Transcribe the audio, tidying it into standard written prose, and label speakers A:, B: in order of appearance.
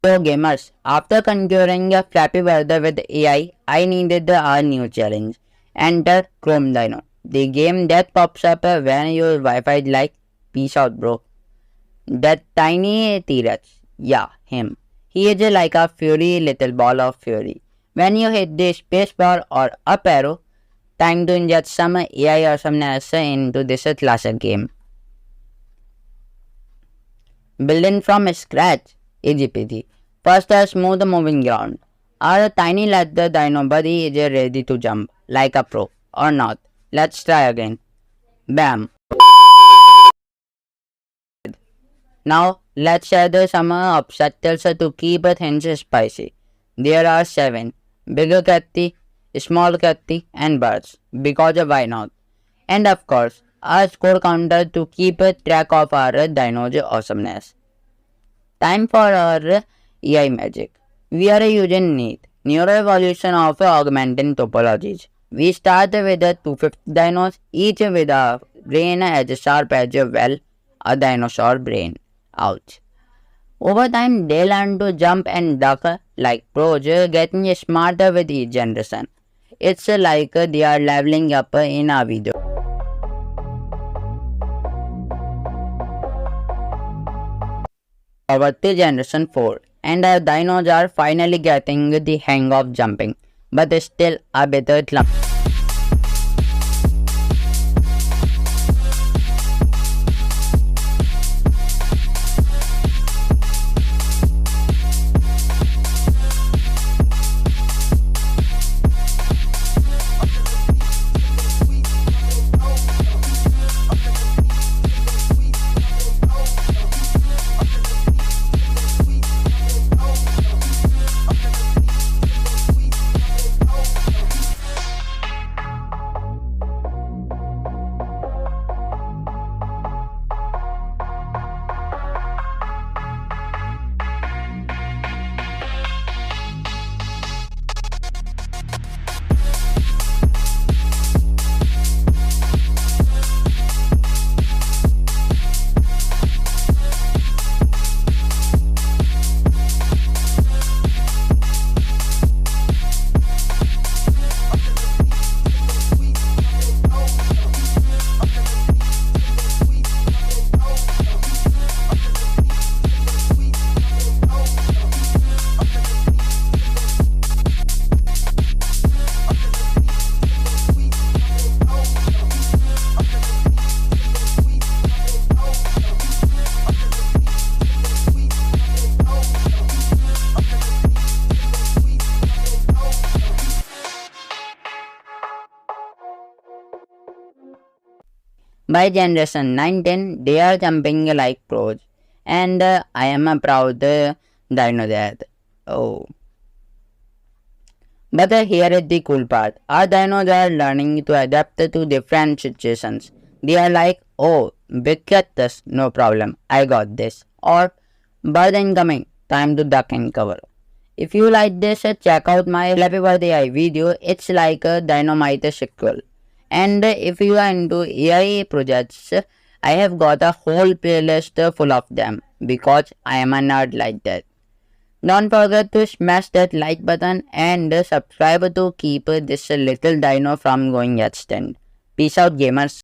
A: So gamers, after conquering a flappy weather with I needed a new challenge. Enter Chrome Dino, the game that pops up when your Wi-Fi is like, peace out bro. That tiny T-Rex, yeah, him. He is like a fury little ball of fury. When you hit the spacebar or up arrow, time to inject some AI awesomeness into this classic game. Building from scratch, easy peasy. First a smooth moving ground. Our tiny leather dino body is ready to jump, like a pro, or not. Let's try again. Bam. Now let's add some obstacles to keep things spicy. There are 7. Bigger catty, small catty and birds, because why not? And of course, a score counter to keep track of our dino's awesomeness. Time for our AI magic. We are using Neuroevolution of Augmenting Topologies. We start with 250 dinos, each with a brain as sharp as a dinosaur brain. Ouch. Over time, they learn to jump and duck like pros, getting smarter with each generation. It's like they are leveling up in a video. Forward to generation 4, and our dinos are finally getting the hang of jumping, but still a bit clumsy. By generation 9-10, they are jumping like pros, and I am a proud dino dad. Oh. But here is the cool part. Our dinos are learning to adapt to different situations. They are like, oh, big cactus, no problem, I got this. Or, bird incoming, time to duck and cover. If you like this, check out my Happy Birthday AI video. It's like a Dynamite sequel. And if you are into AI projects, I have got a whole playlist full of them because I am a nerd like that. Don't forget to smash that like button and subscribe to keep this little dino from going extinct. Peace out gamers.